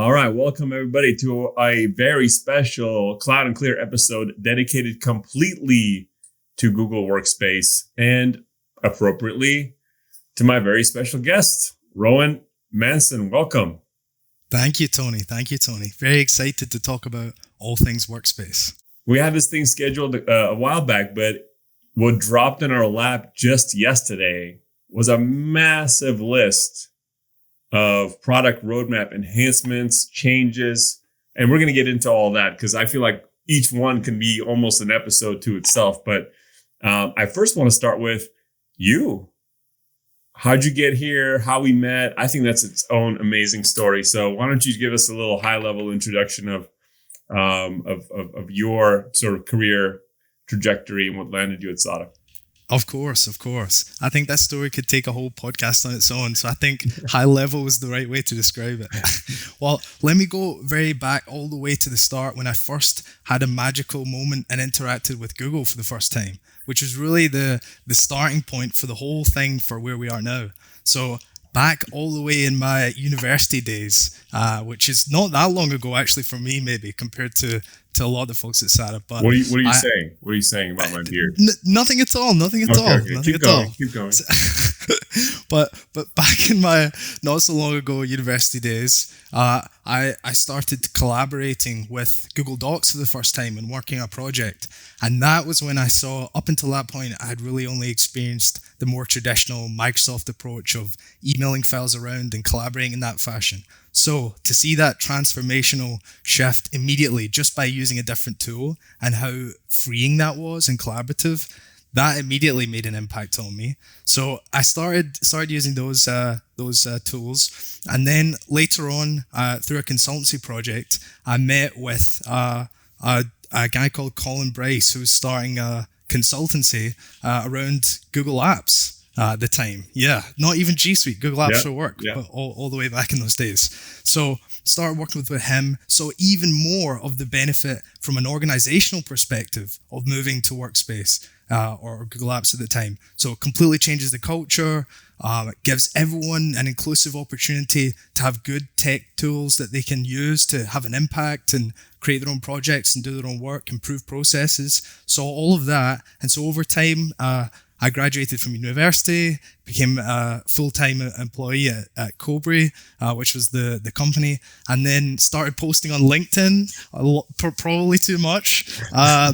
All right, welcome everybody to a very special Cloud and Clear episode dedicated completely to Google Workspace and appropriately to my very special guest, Rowan Manson. Welcome. Thank you, Tony. Very excited to talk about all things workspace. We had this thing scheduled a while back, but what dropped in our lap just yesterday was a massive list of product roadmap enhancements, changes, and we're going to get into all that because I feel like each one can be almost an episode to itself. But I first want to start with you. How'd you get here? How we met? I think that's its own amazing story. So why don't you give us a little high-level introduction of your sort of career trajectory and what landed you at SADA? Of course. I think that story could take a whole podcast on its own. So I think high level is the right way to describe it. Well, let me go very back all the way to the start when I first had a magical moment and interacted with Google for the first time, which was really the starting point for the whole thing for where we are now. So back all the way in my university days, which is not that long ago actually for me, maybe compared to a lot of the folks at SADA. But what are you saying? What are you saying about my beard? Nothing at all. Okay. Keep going. But back in my not so long ago university days, I started collaborating with Google Docs for the first time and working on a project. And that was when I saw, up until that point, I had really only experienced the more traditional Microsoft approach of emailing files around and collaborating in that fashion. So to see that transformational shift immediately just by using a different tool and how freeing that was and collaborative, that immediately made an impact on me. So I started using those tools, and then later on, through a consultancy project, I met with a guy called Colin Bryce, who was starting a consultancy around Google Apps. The time. Yeah. Not even G Suite, Google Apps for Work, but all the way back in those days. So started working with him. So even more of the benefit from an organizational perspective of moving to Workspace or Google Apps at the time. So it completely changes the culture. It gives everyone an inclusive opportunity to have good tech tools that they can use to have an impact and create their own projects and do their own work, improve processes. So all of that. And so over time, I graduated from university, became a full-time employee at Cobry, which was the company, and then started posting on LinkedIn, probably too much.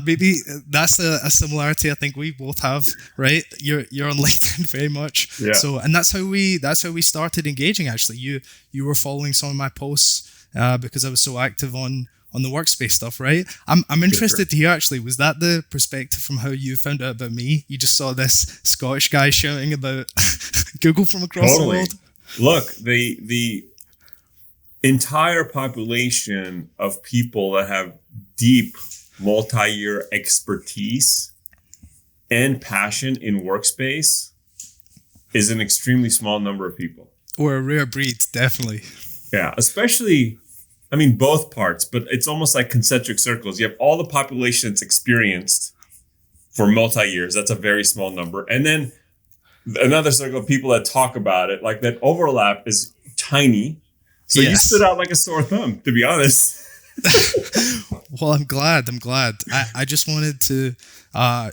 Maybe that's a similarity I think we both have, right? You're on LinkedIn very much. Yeah. So, and that's how we started engaging. Actually, you were following some of my posts because I was so active on the workspace stuff, right? I'm interested to hear, actually, was that the perspective from how you found out about me? You just saw this Scottish guy shouting about Google from across the world? Look, the entire population of people that have deep multi-year expertise and passion in workspace is an extremely small number of people. Or a rare breed, definitely. Yeah, especially... I mean, both parts, but it's almost like concentric circles. You have all the population that's experienced for multi-years. That's a very small number. And then another circle of people that talk about it, like that overlap is tiny. So yes. You stood out like a sore thumb, to be honest. Well, I'm glad. I just wanted to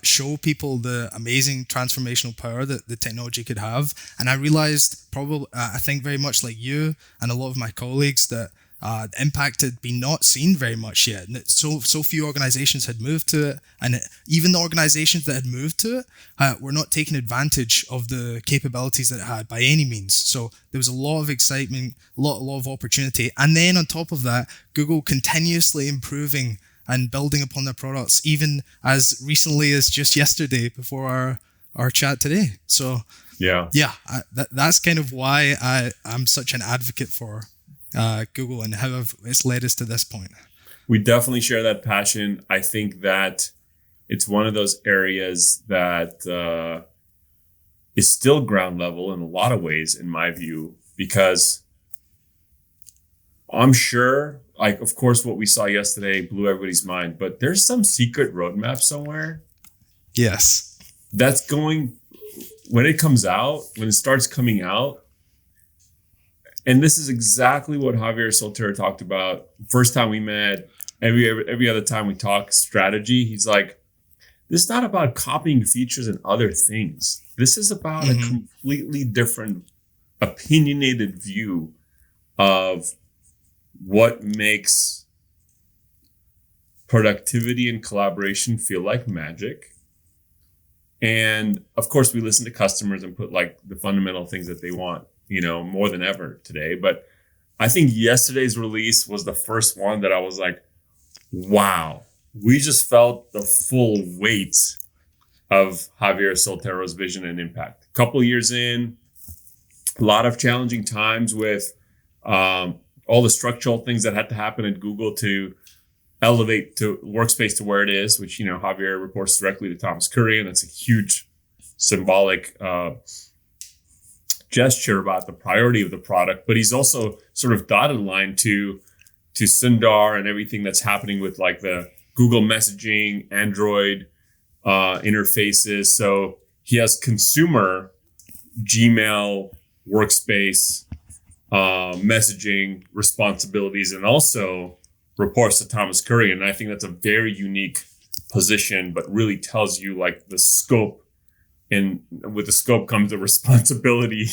show people the amazing transformational power that the technology could have. And I realized I think very much like you and a lot of my colleagues that the impact had been not seen very much yet. And so few organizations had moved to it. And even the organizations that had moved to it were not taking advantage of the capabilities that it had by any means. So there was a lot of excitement, a lot of opportunity. And then on top of that, Google continuously improving and building upon their products, even as recently as just yesterday before our chat today. So that's kind of why I'm such an advocate for Google and how it's led us to this point. We definitely share that passion. I think that it's one of those areas that is still ground level in a lot of ways, in my view, because I'm sure, like, of course, what we saw yesterday blew everybody's mind, but there's some secret roadmap somewhere. Yes. That's going, when it comes out, when it starts coming out, And this is exactly what Javier Soltero talked about. First time we met, every other time we talk strategy, he's like, this is not about copying features and other things. This is about a completely different opinionated view of what makes productivity and collaboration feel like magic. And of course, we listen to customers and put like the fundamental things that they want, more than ever today. But I think yesterday's release was the first one that I was like, wow, we just felt the full weight of Javier Soltero's vision and impact. A couple years in, a lot of challenging times with all the structural things that had to happen at Google to elevate to Workspace to where it is, which, Javier reports directly to Thomas Curry, and that's a huge symbolic gesture about the priority of the product. But he's also sort of dotted line to Sundar and everything that's happening with like the Google messaging, Android interfaces. So he has consumer Gmail, Workspace, messaging responsibilities, and also reports to Thomas Curry. And I think that's a very unique position, but really tells you like the scope, and with the scope comes the responsibility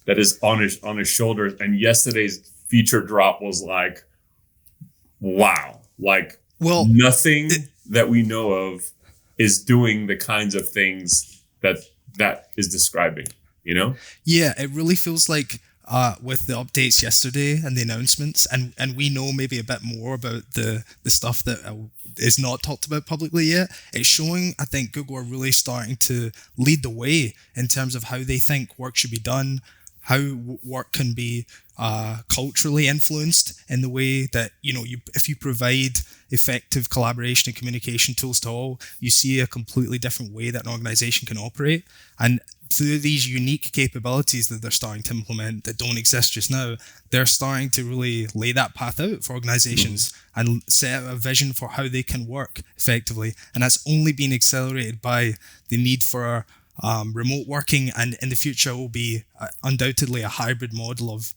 that is on his shoulders. And yesterday's feature drop was like, wow, like nothing that we know of is doing the kinds of things that is describing, Yeah, it really feels like with the updates yesterday and the announcements, and we know maybe a bit more about the stuff that is not talked about publicly yet. It's showing, I think, Google are really starting to lead the way in terms of how they think work should be done, how work can be culturally influenced in the way that, if you provide effective collaboration and communication tools to all, you see a completely different way that an organization can operate. And through these unique capabilities that they're starting to implement that don't exist just now, they're starting to really lay that path out for organizations and set out a vision for how they can work effectively. And that's only been accelerated by the need for remote working, and in the future will be undoubtedly a hybrid model of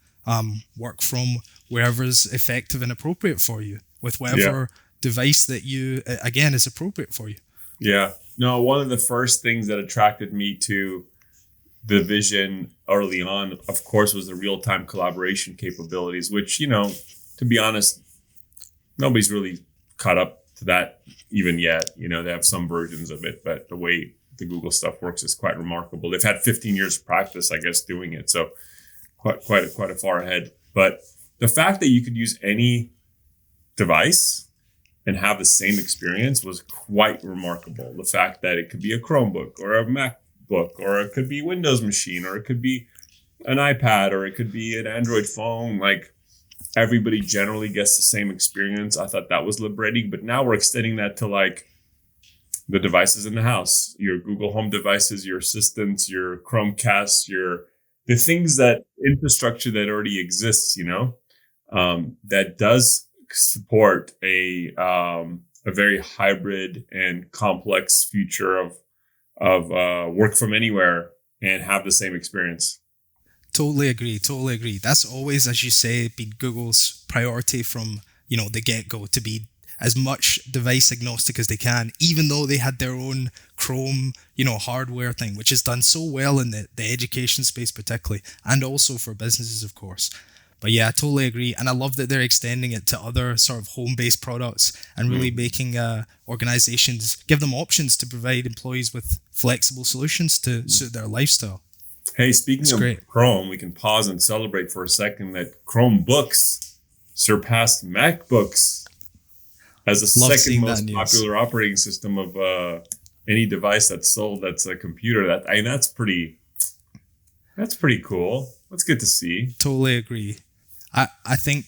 work from wherever is effective and appropriate for you, with whatever device that you, again, is appropriate for you. Yeah. No, one of the first things that attracted me to the vision early on, of course, was the real-time collaboration capabilities, which, to be honest, nobody's really caught up to that even yet. They have some versions of it, but the way the Google stuff works is quite remarkable. They've had 15 years of practice, I guess, doing it. So quite a far ahead. But the fact that you could use any device and have the same experience was quite remarkable. The fact that it could be a Chromebook or a MacBook, or it could be a Windows machine, or it could be an iPad, or it could be an Android phone. Like, everybody generally gets the same experience. I thought that was liberating, but now we're extending that to like the devices in the house, your Google Home devices, your assistants, your Chromecasts, the things, that infrastructure that already exists, that does support a very hybrid and complex future of work from anywhere and have the same experience. Totally agree. That's always, as you say, been Google's priority from, the get-go, to be as much device agnostic as they can, even though they had their own Chrome, hardware thing, which is done so well in the education space particularly, and also for businesses, of course. But yeah, I totally agree. And I love that they're extending it to other sort of home-based products and really making organizations, give them options to provide employees with flexible solutions to suit their lifestyle. Hey, speaking of Chrome, we can pause and celebrate for a second that Chromebooks surpassed MacBooks as the second most popular operating system of any device that's sold that's a computer. That's pretty cool. That's good to see. Totally agree. I think,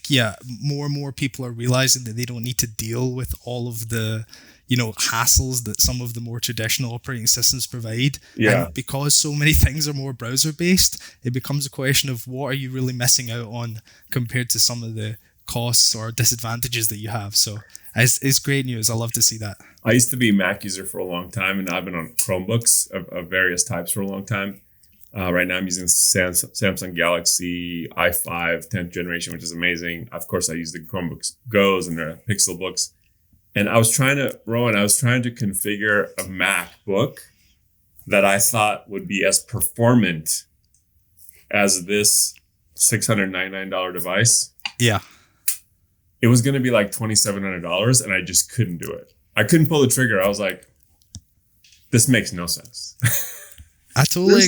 more and more people are realizing that they don't need to deal with all of the, hassles that some of the more traditional operating systems provide. Yeah. And because so many things are more browser-based, it becomes a question of what are you really missing out on compared to some of the costs or disadvantages that you have. So it's great news. I love to see that. I used to be a Mac user for a long time, and I've been on Chromebooks of various types for a long time. Right now I'm using Samsung Galaxy i5 10th generation, which is amazing. Of course, I use the Chromebooks Go's and their Pixel books. And I was trying to configure a MacBook that I thought would be as performant as this $699 device. Yeah. It was going to be like $2,700 and I just couldn't do it. I couldn't pull the trigger. I was like, this makes no sense. I totally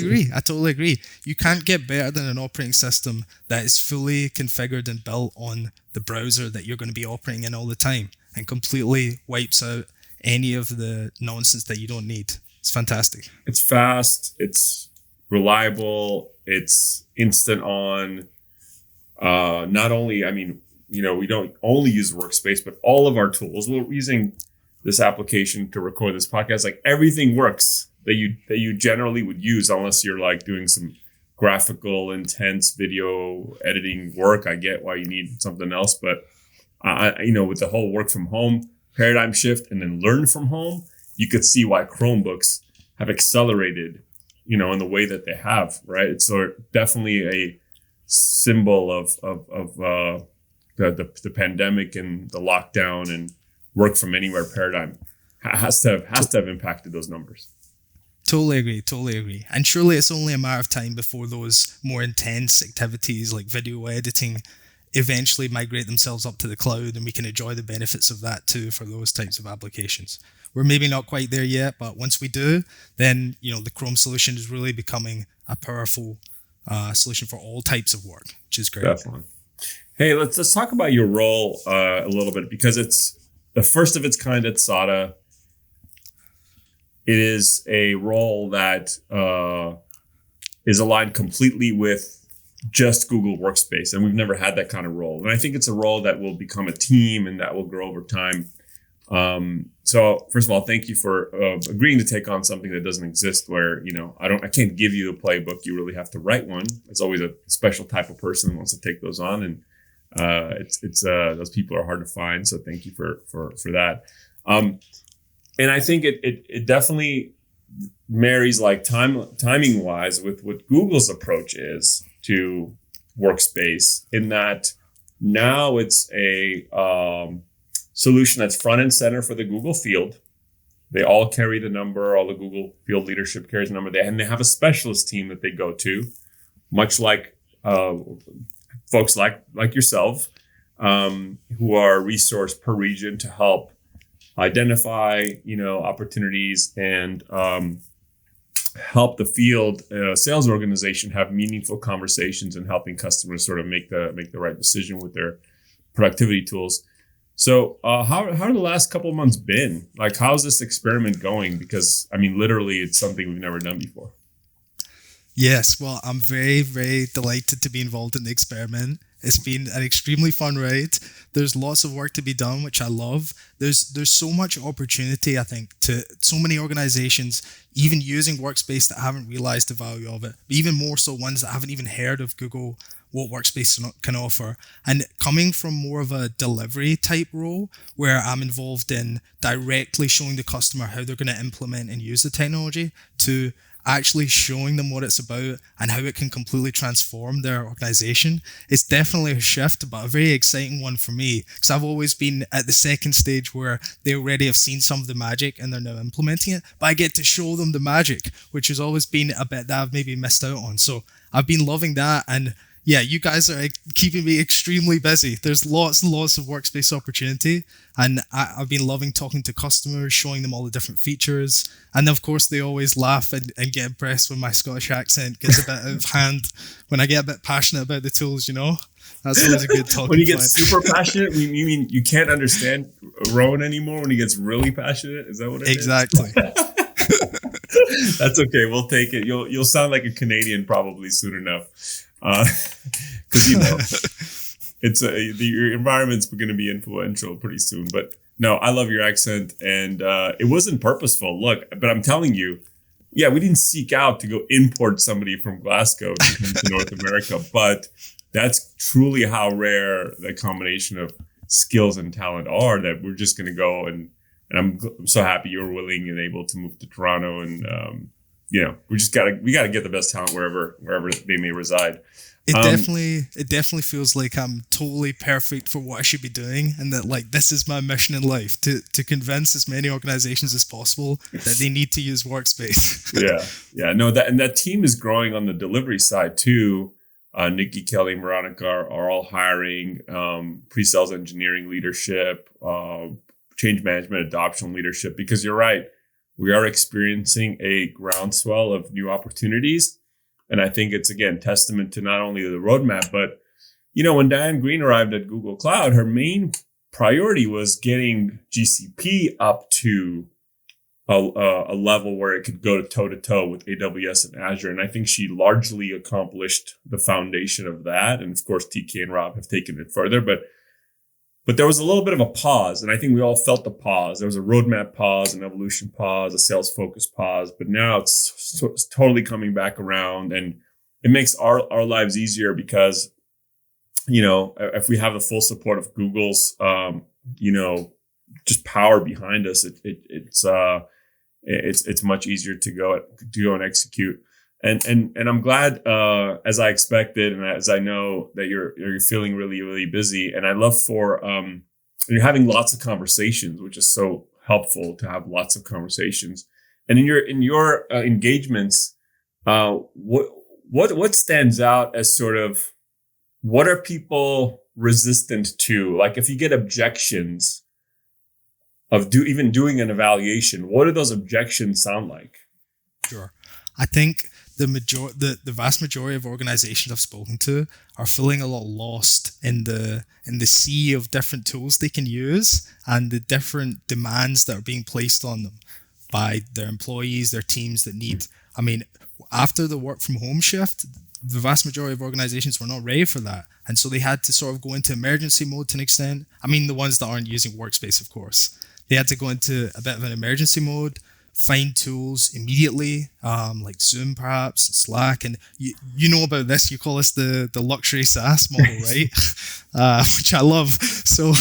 agree. You can't get better than an operating system that is fully configured and built on the browser that you're going to be operating in all the time and completely wipes out any of the nonsense that you don't need. It's fantastic. It's fast. It's reliable. It's instant on. Not only, I mean, we don't only use Workspace, but all of our tools. We're using this application to record this podcast. Like everything works that you generally would use, unless you're like doing some graphical, intense video editing work. I get why you need something else, but with the whole work from home paradigm shift and then learn from home, you could see why Chromebooks have accelerated, in the way that they have, right? It's definitely a symbol of the pandemic and the lockdown and work from anywhere paradigm has to have impacted those numbers. Totally agree. And surely it's only a matter of time before those more intense activities like video editing eventually migrate themselves up to the cloud and we can enjoy the benefits of that too for those types of applications. We're maybe not quite there yet, but once we do, then the Chrome solution is really becoming a powerful solution for all types of work, which is great. Definitely. Hey, let's talk about your role a little bit, because it's the first of its kind at SADA. It is a role that is aligned completely with just Google Workspace, and we've never had that kind of role. And I think it's a role that will become a team and that will grow over time. So first of all, thank you for agreeing to take on something that doesn't exist, where I can't give you a playbook. You really have to write one. It's always a special type of person who wants to take those on, and those people are hard to find. So thank you for that. And I think it definitely marries like timing wise with what Google's approach is to Workspace, in that now it's a solution that's front and center for the Google field. They all carry the number. All the Google field leadership carries the number. And they have a specialist team that they go to, much like folks like yourself, who are resourced per region to help identify, opportunities and help the field sales organization have meaningful conversations and helping customers sort of make the right decision with their productivity tools. So how are the last couple of months been? Like, how's this experiment going? Because literally it's something we've never done before. Yes, well, I'm very, very delighted to be involved in the experiment. It's been an extremely fun ride. There's lots of work to be done, which I love. There's so much opportunity, I think, to so many organizations, even using Workspace, that haven't realized the value of it. But even more so, ones that haven't even heard of Google, what Workspace can offer. And coming from more of a delivery type role, where I'm involved in directly showing the customer how they're going to implement and use the technology, to actually showing them what it's about and how it can completely transform their organization. It's definitely a shift, but a very exciting one for me, because I've always been at the second stage where they already have seen some of the magic and they're now implementing it, but I get to show them the magic, which has always been a bit that I've maybe missed out on. So I've been loving that, and yeah, you guys are keeping me extremely busy. There's lots and lots of Workspace opportunity, and I've been loving talking to customers, showing them all the different features. And of course, they always laugh and get impressed when my Scottish accent gets a bit out of hand, when I get a bit passionate about the tools, That's always a good talking When you get point. super passionate, you mean you can't understand Rowan anymore when he gets really passionate? Is that what it exactly. is? That's okay. We'll take it. You'll sound like a Canadian probably soon enough. Because it's your environment's going to be influential pretty soon. But no, I love your accent, and it wasn't purposeful. Look, but I'm telling you, yeah, we didn't seek out to go import somebody from Glasgow to come to North America, but that's truly how rare the combination of skills and talent are, that we're just going to go and I'm so happy you were willing and able to move to Toronto and we gotta get the best talent wherever they may reside. It definitely feels like I'm totally perfect for what I should be doing, and that like this is my mission in life to convince as many organizations as possible that they need to use Workspace. No, that team is growing on the delivery side too. Nikki, Kelly, Veronica are all hiring pre-sales engineering leadership, change management, adoption leadership, because you're right. We are experiencing a groundswell of new opportunities. And I think it's, again, testament to not only the roadmap, but, when Diane Green arrived at Google Cloud, her main priority was getting GCP up to a level where it could go toe-to-toe with AWS and Azure. And I think she largely accomplished the foundation of that. And of course, TK and Rob have taken it further. But there was a little bit of a pause, and I think we all felt the pause. There was a roadmap pause, an evolution pause, a sales focus pause, but now it's totally coming back around, and it makes our lives easier because, if we have the full support of Google's, just power behind us, it's much easier to go and execute. And I'm glad, as I expected, and as I know that you're feeling really, really busy. And I love you're having lots of conversations, which is so helpful to have lots of conversations. And in your engagements, what stands out as sort of, what are people resistant to? Like if you get objections of even doing an evaluation, what do those objections sound like? Sure. I think the vast majority of organizations I've spoken to are feeling a lot lost in the sea of different tools they can use and the different demands that are being placed on them by their employees, their teams that need. I mean, after the work from home shift, the vast majority of organizations were not ready for that. And so they had to sort of go into emergency mode to an extent. I mean, the ones that aren't using Workspace, of course. They had to go into a bit of an emergency mode, find tools immediately, like Zoom perhaps, Slack. And you know about this, you call this the luxury SaaS model, right? Which I love. So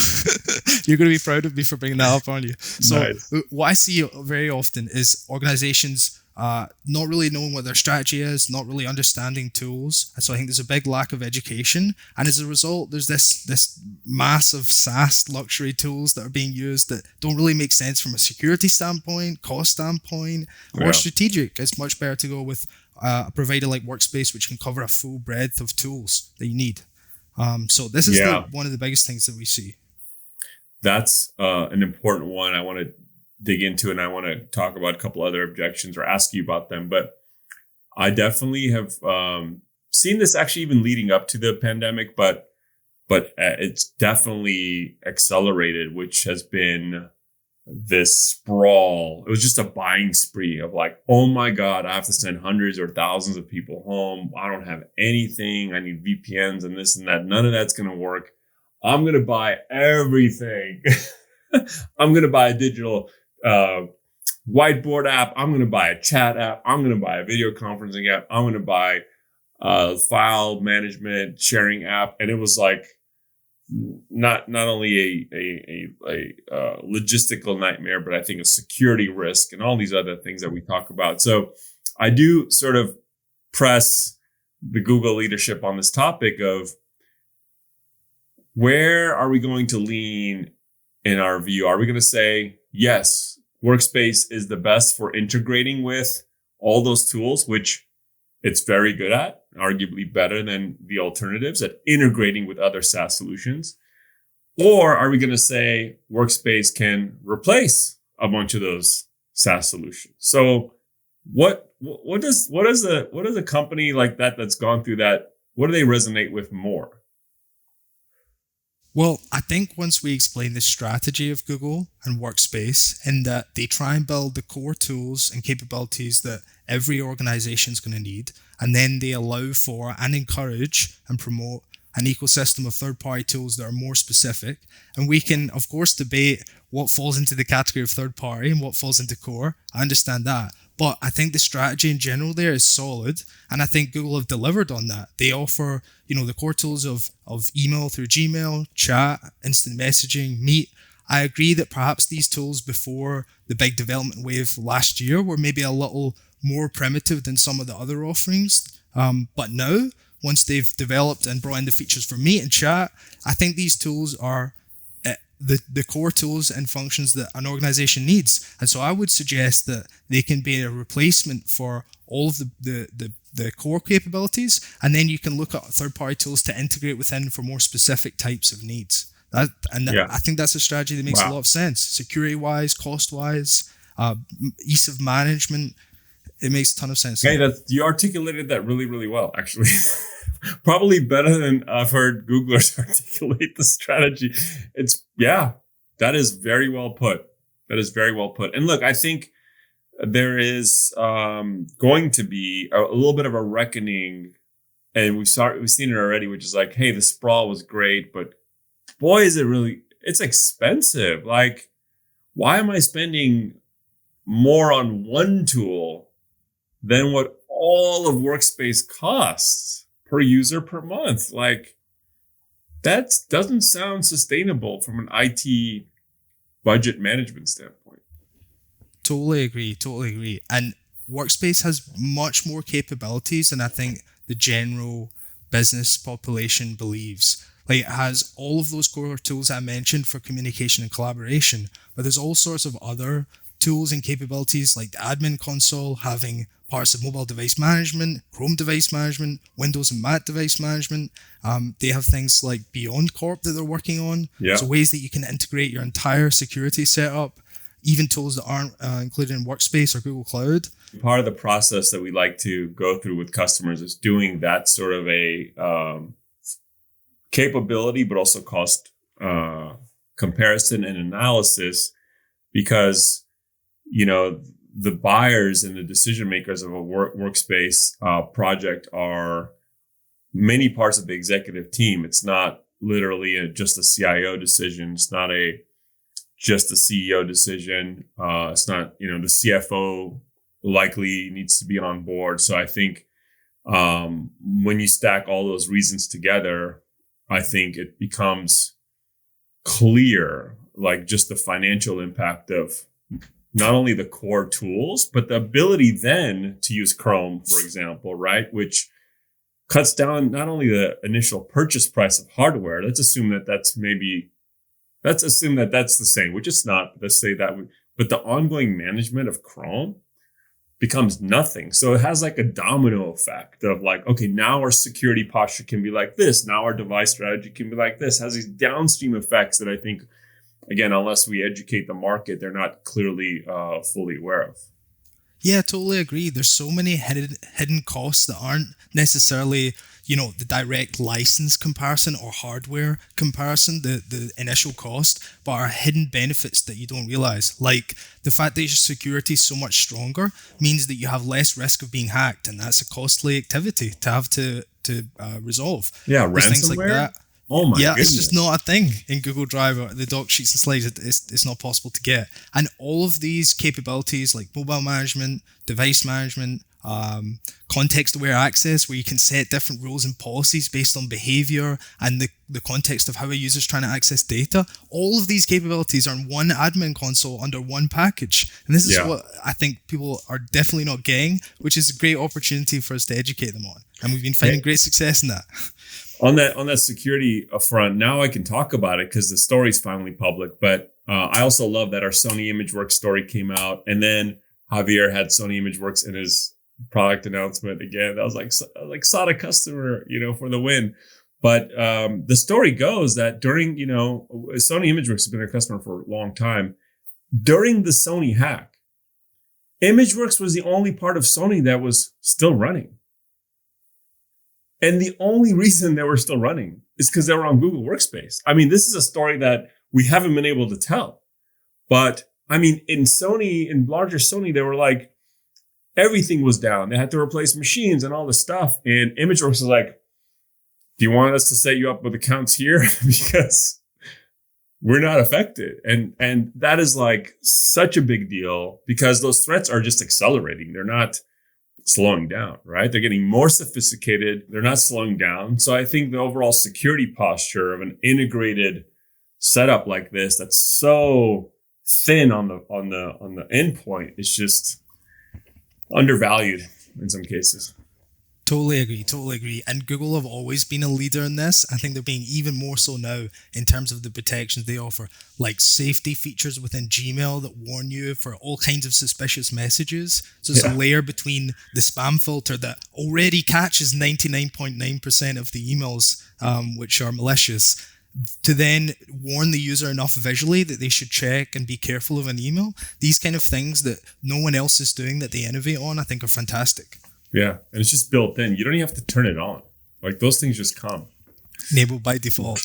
you're going to be proud of me for bringing that up, aren't you? So nice. What I see very often is organizations not really knowing what their strategy is, not really understanding tools. And so I think there's a big lack of education. And as a result, there's this mass of SaaS luxury tools that are being used that don't really make sense from a security standpoint, cost standpoint, or strategic. It's much better to go with a provider like Workspace, which can cover a full breadth of tools that you need. So this is one of the biggest things that we see. That's an important one I want to dig into, and I want to talk about a couple other objections or ask you about them. But I definitely have seen this actually even leading up to the pandemic, but it's definitely accelerated, which has been this sprawl. It was just a buying spree of like, oh my God, I have to send hundreds or thousands of people home. I don't have anything. I need VPNs and this and that. None of that's going to work. I'm going to buy everything. I'm going to buy a digital whiteboard app. I'm going to buy a chat app. I'm going to buy a video conferencing app. I'm going to buy a file management sharing app. And it was like not only a logistical nightmare, but I think a security risk and all these other things that we talk about. So I do sort of press the Google leadership on this topic of where are we going to lean in our view? Are we going to say, yes, Workspace is the best for integrating with all those tools, which it's very good at, arguably better than the alternatives at integrating with other SaaS solutions? Or are we going to say Workspace can replace a bunch of those SaaS solutions? So what does a company like that that's gone through that, what do they resonate with more? Well, I think once we explain the strategy of Google and Workspace, in that they try and build the core tools and capabilities that every organization is going to need, and then they allow for and encourage and promote an ecosystem of third-party tools that are more specific. And we can, of course, debate what falls into the category of third-party and what falls into core. I understand that. But I think the strategy in general there is solid. And I think Google have delivered on that. They offer, the core tools of email through Gmail, chat, instant messaging, Meet. I agree that perhaps these tools before the big development wave last year were maybe a little more primitive than some of the other offerings. But now, once they've developed and brought in the features for meet and chat, I think these tools are the core tools and functions that an organization needs. And so I would suggest that they can be a replacement for all of the core capabilities, and then you can look at third-party tools to integrate within for more specific types of needs. I think that's a strategy that makes a lot of sense. Security-wise, cost-wise, ease of management, it makes a ton of sense. Hey, you articulated that really, really well, actually. Probably better than I've heard Googlers articulate the strategy. That is very well put. That is very well put. And look, I think there is going to be a little bit of a reckoning, and we've seen it already, which is like, hey, the sprawl was great, but boy, it's expensive. Like, why am I spending more on one tool than what all of Workspace costs per user per month? Like, that doesn't sound sustainable from an IT budget management standpoint. Totally agree. And Workspace has much more capabilities than I think the general business population believes. Like, it has all of those core tools I mentioned for communication and collaboration, but there's all sorts of other tools and capabilities like the admin console, having parts of mobile device management, Chrome device management, Windows and Mac device management. They have things like Beyond Corp that they're working on. Yeah. So ways that you can integrate your entire security setup, even tools that aren't included in Workspace or Google Cloud. Part of the process that we like to go through with customers is doing that sort of a capability, but also cost comparison and analysis, because, you know, the buyers and the decision makers of a workspace project are many parts of the executive team. It's not literally just a CIO decision. It's not just a CEO decision. It's not, the CFO likely needs to be on board. So I think when you stack all those reasons together, I think it becomes clear, like, just the financial impact of not only the core tools, but the ability then to use Chrome, for example, right? Which cuts down not only the initial purchase price of hardware. Let's assume that that's the same, which it's not. Let's say that, but the ongoing management of Chrome becomes nothing. So it has like a domino effect of like, okay, now our security posture can be like this. Now our device strategy can be like this. It has these downstream effects that I think, again, unless we educate the market, they're not clearly fully aware of. Yeah, totally agree. There's so many hidden costs that aren't necessarily, the direct license comparison or hardware comparison, the initial cost, but are hidden benefits that you don't realize. Like the fact that your security is so much stronger means that you have less risk of being hacked, and that's a costly activity to have to resolve. Yeah, There's ransomware. Things like that. Oh my goodness. It's just not a thing in Google Drive or the doc sheets and slides. It's not possible to get. And all of these capabilities like mobile management, device management, context-aware access, where you can set different rules and policies based on behavior and the context of how a user's trying to access data. All of these capabilities are in one admin console under one package. And this is what I think people are definitely not getting, which is a great opportunity for us to educate them on. And we've been finding great success in that. On that security front, now I can talk about it because the story's finally public. But I also love that our Sony ImageWorks story came out, and then Javier had Sony ImageWorks in his product announcement again. That was like SADA customer, for the win. But the story goes that during, Sony ImageWorks has been a customer for a long time. During the Sony hack, ImageWorks was the only part of Sony that was still running. And the only reason they were still running is because they were on Google Workspace. I mean, this is a story that we haven't been able to tell. But I mean, in larger Sony, they were like, everything was down. They had to replace machines and all this stuff. And ImageWorks was like, do you want us to set you up with accounts here? Because we're not affected. And that is like such a big deal because those threats are just accelerating. They're not slowing down, right? They're getting more sophisticated. They're not slowing down. So I think the overall security posture of an integrated setup like this that's so thin on the endpoint is just undervalued in some cases. Totally agree. And Google have always been a leader in this. I think they're being even more so now in terms of the protections they offer, like safety features within Gmail that warn you for all kinds of suspicious messages. So it's a layer between the spam filter that already catches 99.9% of the emails, which are malicious, to then warn the user enough visually that they should check and be careful of an email. These kind of things that no one else is doing that they innovate on, I think are fantastic. Yeah, and it's just built in. You don't even have to turn it on. Like those things just come. Enabled by default.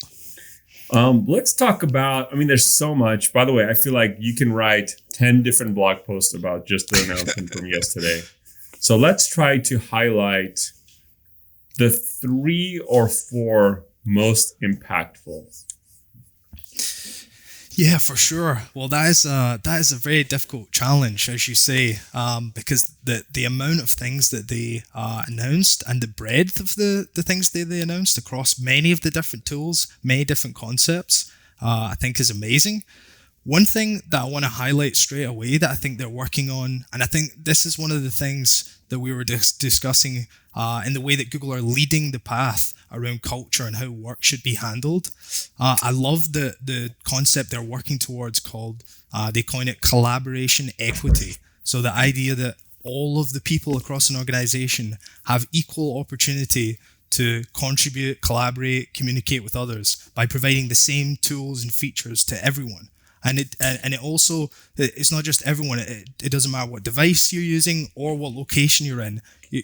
Let's talk about, there's so much. By the way, I feel like you can write 10 different blog posts about just the announcement from yesterday. So let's try to highlight the 3 or 4 most impactful. Yeah, for sure. Well, that is a very difficult challenge, as you say, because the amount of things that they announced and the breadth of the things that they announced across many of the different tools, many different concepts, I think is amazing. One thing that I want to highlight straight away that I think they're working on, and I think this is one of the things that we were discussing in the way that Google are leading the path around culture and how work should be handled. I love the concept they're working towards called, they coin it collaboration equity. So the idea that all of the people across an organization have equal opportunity to contribute, collaborate, communicate with others by providing the same tools and features to everyone. And it also, it's not just everyone. It doesn't matter what device you're using or what location you're in.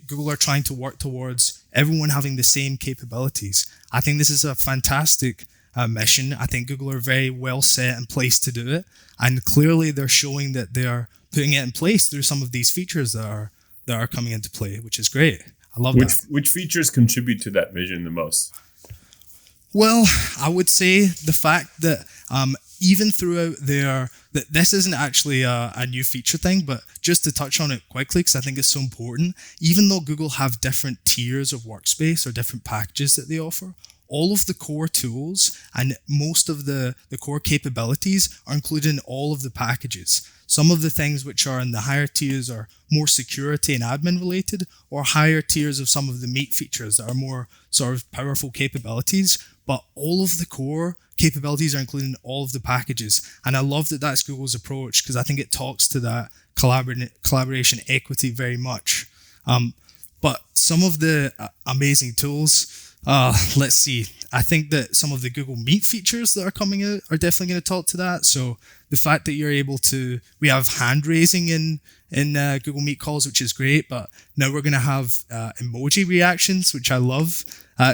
Google are trying to work towards everyone having the same capabilities. I think this is a fantastic mission. I think Google are very well set and placed to do it. And clearly they're showing that they are putting it in place through some of these features that are coming into play, which is great. I love that. Which features contribute to that vision the most? Well, I would say the fact that even throughout that this isn't actually a new feature thing, but just to touch on it quickly, because I think it's so important, even though Google have different tiers of workspace or different packages that they offer, all of the core tools and most of the core capabilities are included in all of the packages. Some of the things which are in the higher tiers are more security and admin related, or higher tiers of some of the meat features that are more sort of powerful capabilities. But all of the core capabilities are included in all of the packages. And I love that that's Google's approach, because I think it talks to that collaboration equity very much. But some of the amazing tools, let's see. I think that some of the Google Meet features that are coming out are definitely going to talk to that. So the fact that you're able to, we have hand raising in Google Meet calls, which is great, but now we're going to have emoji reactions, which I love.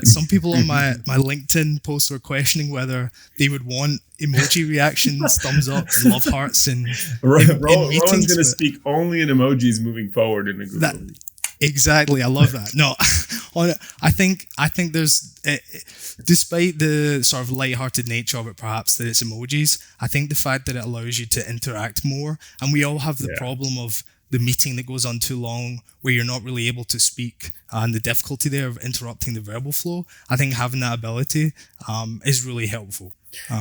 Some people on my LinkedIn posts were questioning whether they would want emoji reactions, thumbs up, love hearts, and Rowan's going to speak only in emojis moving forward in the Google Meet. Exactly, I love that. No, I think there's, despite the sort of lighthearted nature of it, perhaps that it's emojis, I think the fact that it allows you to interact more, and we all have the problem of the meeting that goes on too long, where you're not really able to speak, and the difficulty there of interrupting the verbal flow. I think having that ability is really helpful.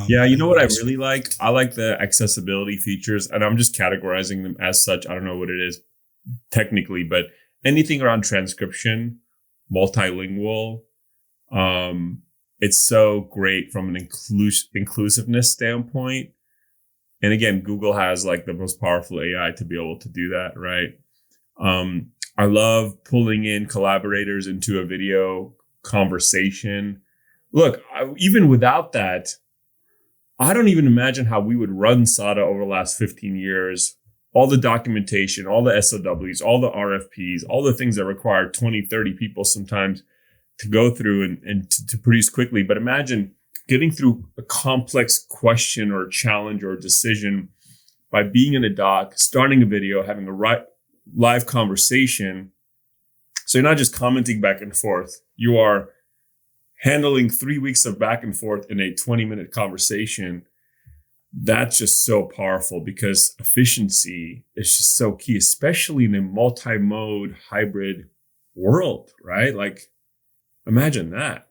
You know what I really like? I like the accessibility features, and I'm just categorizing them as such. I don't know what it is technically, but anything around transcription, multilingual, it's so great from an inclusiveness standpoint. And again, Google has like the most powerful AI to be able to do that, right? I love pulling in collaborators into a video conversation. Look, even without that, I don't even imagine how we would run SADA over the last 15 years. All the documentation, all the SOWs, all the RFPs, all the things that require 20, 30 people sometimes to go through and to produce quickly. But imagine getting through a complex question or challenge or decision by being in a doc, starting a video, having a live conversation. So you're not just commenting back and forth. You are handling 3 weeks of back and forth in a 20-minute conversation. That's just so powerful because efficiency is just so key, especially in a multi-mode hybrid world, right? Like, imagine that.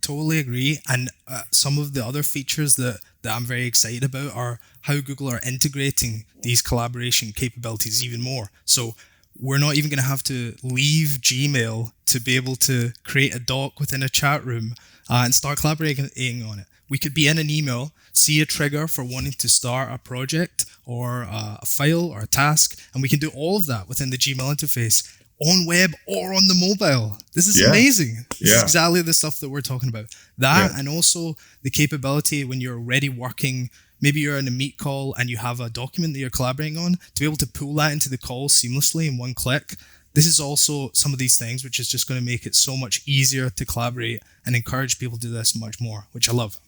totally agree. And some of the other features that I'm very excited about are how Google are integrating these collaboration capabilities even more. So we're not even going to have to leave Gmail to be able to create a doc within a chat room and start collaborating on it. We could be in an email, see a trigger for wanting to start a project or a file or a task, and we can do all of that within the Gmail interface on web or on the mobile. This is amazing. This is exactly the stuff that we're talking about. That and also the capability when you're already working, maybe you're in a meet call and you have a document that you're collaborating on, to be able to pull that into the call seamlessly in one click. This is also some of these things which is just going to make it so much easier to collaborate and encourage people to do this much more, which I love.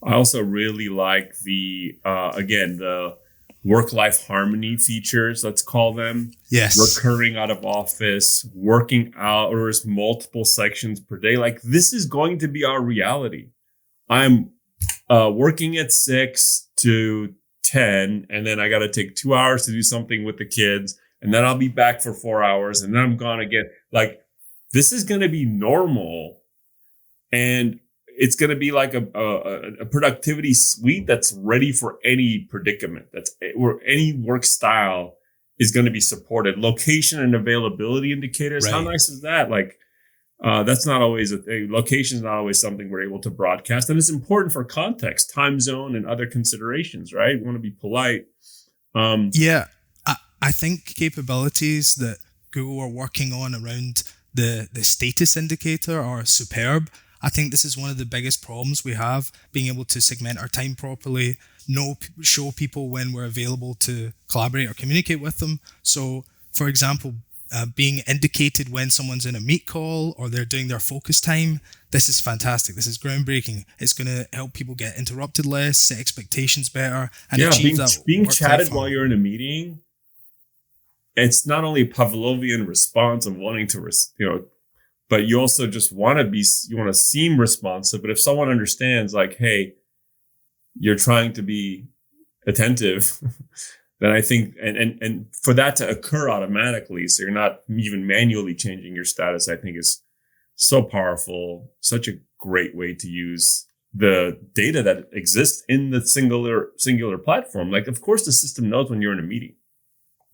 I also really like the work-life harmony features, let's call them. Yes. Recurring out of office, working hours, multiple sections per day. Like, this is going to be our reality. I'm working at 6 to 10, and then I got to take 2 hours to do something with the kids, and then I'll be back for 4 hours, and then I'm gone again. Like, this is going to be normal, and it's going to be like a productivity suite that's ready for any predicament. That's where any work style is going to be supported. Location and availability indicators. Right. How nice is that? Like, that's not always a thing. Location is not always something we're able to broadcast. And it's important for context, time zone, and other considerations, right? We want to be polite. I think capabilities that Google are working on around the status indicator are superb. I think this is one of the biggest problems we have, being able to segment our time properly, show people when we're available to collaborate or communicate with them. So, for example, being indicated when someone's in a meet call or they're doing their focus time, this is fantastic. This is groundbreaking. It's going to help people get interrupted less, set expectations better, and achieve being chatted while you're in a meeting. It's not only a Pavlovian response of wanting to, but you also just want to seem responsive. But if someone understands, like, hey, you're trying to be attentive, then I think, and for that to occur automatically, so you're not even manually changing your status, I think is so powerful, such a great way to use the data that exists in the singular platform. Like, of course, the system knows when you're in a meeting.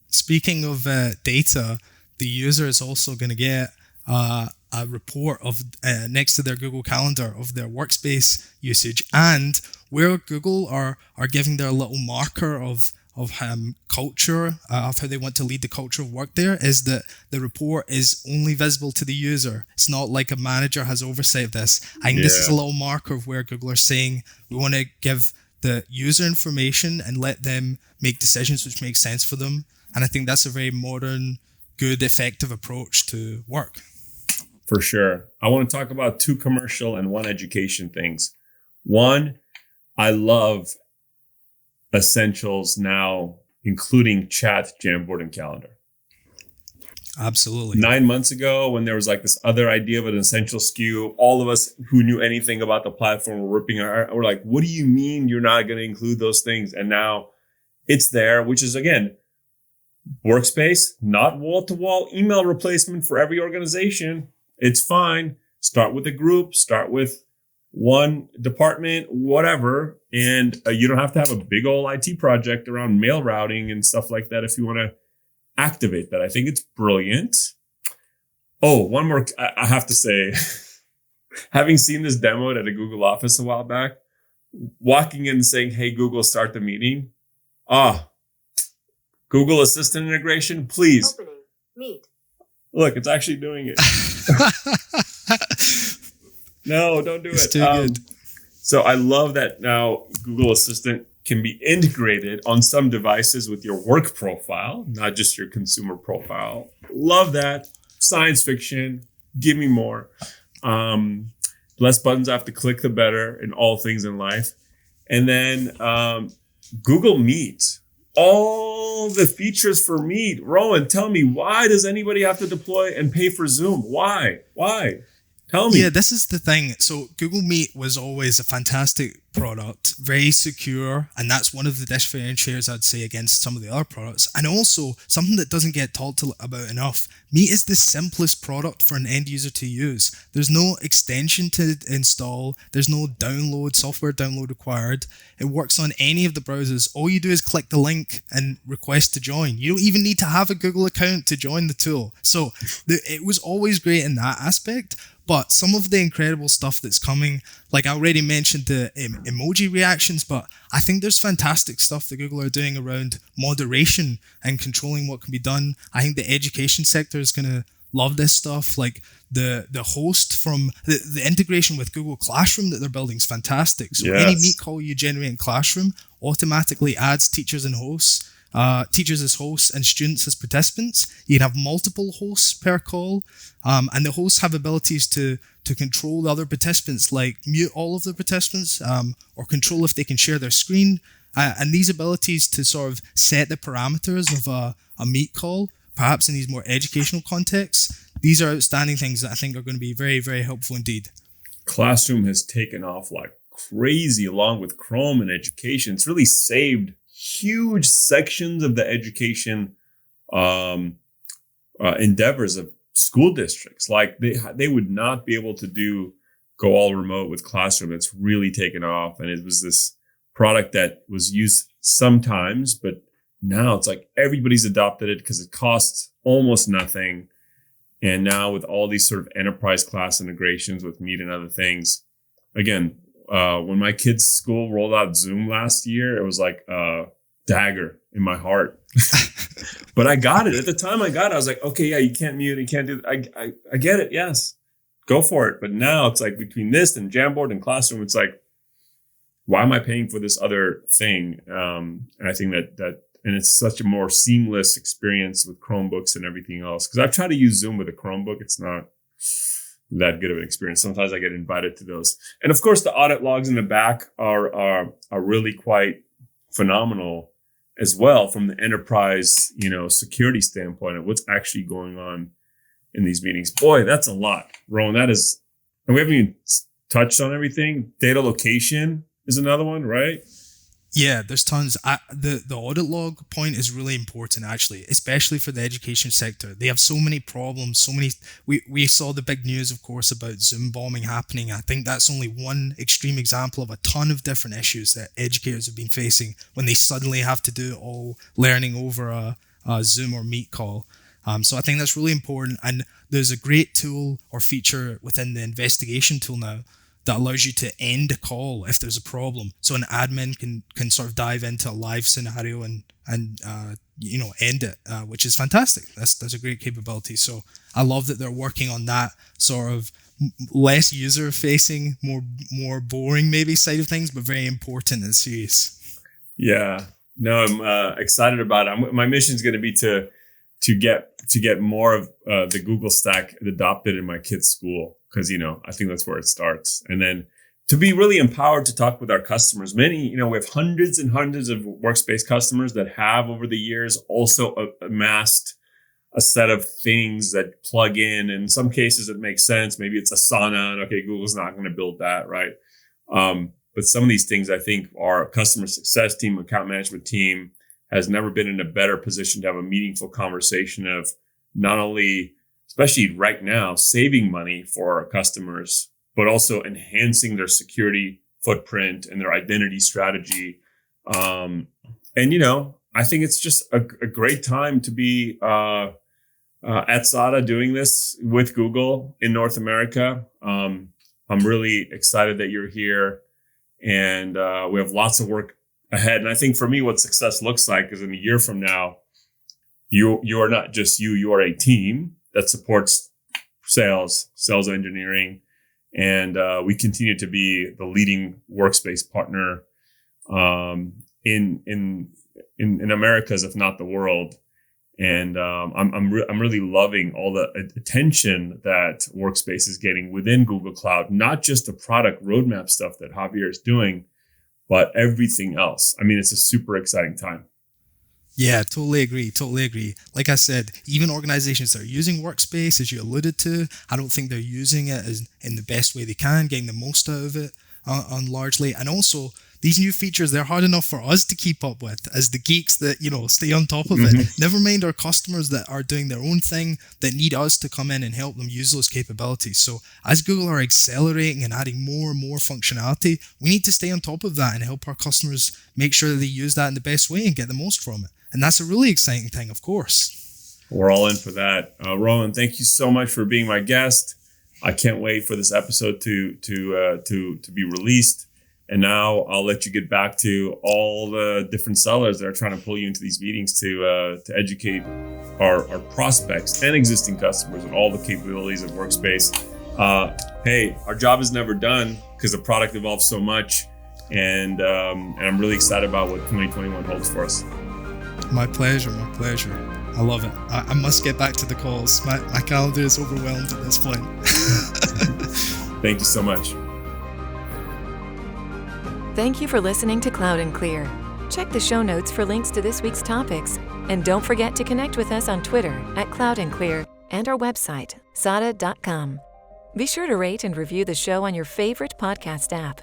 Speaking of data, the user is also going to get a report of next to their Google Calendar of their workspace usage, and where Google are giving their little marker of culture, of how they want to lead the culture of work there, is that the report is only visible to the user. It's not like a manager has oversight of this. I think this is a little marker of where Google are saying we want to give the user information and let them make decisions which make sense for them. And I think that's a very modern, good, effective approach to work. For sure. I want to talk about 2 commercial and 1 education things. 1, I love Essentials now, including chat, Jamboard, and calendar. Absolutely. 9 months ago, when there was like this other idea of an essential SKU, all of us who knew anything about the platform were we're like, what do you mean you're not going to include those things? And now it's there, which is, again, Workspace, not wall-to-wall email replacement for every organization. It's fine. Start with a group, start with one department, whatever. And you don't have to have a big old IT project around mail routing and stuff like that if you want to activate that. I think it's brilliant. Oh, one more. I have to say, having seen this demoed at a Google office a while back, walking in and saying, hey, Google, start the meeting. Google Assistant integration, please. Opening. Meet. Look, it's actually doing it. No, don't do it's it. Too good. So I love that now Google Assistant can be integrated on some devices with your work profile, not just your consumer profile. Love that. Science fiction. Give me more. Less buttons I have to click, the better in all things in life. And then Google Meet. All the features for Meet. Rowan, tell me, why does anybody have to deploy and pay for Zoom? Why? Tell Yeah, me. this is the thing. So Google Meet was always a fantastic product, very secure, and that's one of the differentiators I'd say against some of the other products. And also something that doesn't get talked about enough. Meet is the simplest product for an end user to use. There's no extension to install. There's no software download required. It works on any of the browsers. All you do is click the link and request to join. You don't even need to have a Google account to join the tool. So it was always great in that aspect. But some of the incredible stuff that's coming, like I already mentioned the emoji reactions, but I think there's fantastic stuff that Google are doing around moderation and controlling what can be done. I think the education sector is going to love this stuff. Like the host from the integration with Google Classroom that they're building is fantastic. So any Yes. Meet call you generate in Classroom automatically adds teachers and hosts. Teachers as hosts and students as participants. You can have multiple hosts per call, and the hosts have abilities to control the other participants, like mute all of the participants, or control if they can share their screen. And these abilities to sort of set the parameters of a Meet call, perhaps in these more educational contexts, these are outstanding things that I think are going to be very, very helpful indeed. Classroom has taken off like crazy along with Chrome and education. It's really saved huge sections of the education endeavors of school districts. Like they would not be able to go all remote with Classroom. It's really taken off. And it was this product that was used sometimes, but now it's like everybody's adopted it because it costs almost nothing. And now with all these sort of enterprise class integrations with Meet and other things, again, when my kids' school rolled out Zoom last year, it was like a dagger in my heart. But I got it. At the time I got it, I was like, okay, yeah, you can't mute, you can't do that. I get it, yes. Go for it. But now it's like between this and Jamboard and Classroom, it's like, why am I paying for this other thing? And I think that and it's such a more seamless experience with Chromebooks and everything else. Because I've tried to use Zoom with a Chromebook. It's not that good of an experience. Sometimes I get invited to those. And of course, the audit logs in the back are really quite phenomenal as well from the enterprise, security standpoint of what's actually going on in these meetings. Boy, that's a lot, Rowan. That is, and we haven't even touched on everything. Data location is another one, right? Yeah, there's tons. The audit log point is really important, actually, especially for the education sector. They have so many problems, so many. We saw the big news, of course, about Zoom bombing happening. I think that's only one extreme example of a ton of different issues that educators have been facing when they suddenly have to do it all learning over a Zoom or Meet call. So I think that's really important. And there's a great tool or feature within the investigation tool now that allows you to end a call if there's a problem. So an admin can sort of dive into a live scenario and end it, which is fantastic. That's a great capability. So I love that they're working on that sort of less user facing, more boring maybe side of things, but very important and serious. Yeah, no, I'm excited about it. My mission is going to be to get more of the Google stack adopted in my kids' school. Because, I think that's where it starts. And then to be really empowered to talk with our customers. Many, we have hundreds and hundreds of Workspace customers that have over the years also amassed a set of things that plug in. In some cases, it makes sense. Maybe it's Asana, and okay, Google's not going to build that, right? But some of these things, I think, our customer success team, account management team has never been in a better position to have a meaningful conversation of not only, especially right now, saving money for our customers, but also enhancing their security footprint and their identity strategy. And, I think it's just a great time to be at SADA doing this with Google in North America. I'm really excited that you're here, and we have lots of work ahead. And I think for me, what success looks like is in a year from now, you are not just you are a team that supports sales engineering, and we continue to be the leading Workspace partner in Americas, if not the world. And I'm really loving all the attention that Workspace is getting within Google Cloud, not just the product roadmap stuff that Javier is doing, but everything else. I mean, it's a super exciting time. Yeah, totally agree. Totally agree. Like I said, even organizations that are using Workspace, as you alluded to, I don't think they're using it as in the best way they can, getting the most out of it on largely. And also, these new features, they're hard enough for us to keep up with as the geeks that, stay on top of it. Never mind our customers that are doing their own thing that need us to come in and help them use those capabilities. So as Google are accelerating and adding more and more functionality, we need to stay on top of that and help our customers make sure that they use that in the best way and get the most from it. And that's a really exciting thing, of course. We're all in for that. Rowan, thank you so much for being my guest. I can't wait for this episode to be released. And now I'll let you get back to all the different sellers that are trying to pull you into these meetings to educate our prospects and existing customers on all the capabilities of Workspace. Hey, our job is never done because the product evolves so much. And I'm really excited about what 2021 holds for us. My pleasure. I love it. I must get back to the calls. My calendar is overwhelmed at this point. Thank you so much. Thank you for listening to Cloud and Clear. Check the show notes for links to this week's topics. And don't forget to connect with us on Twitter @Cloud and Clear and our website, sada.com. Be sure to rate and review the show on your favorite podcast app.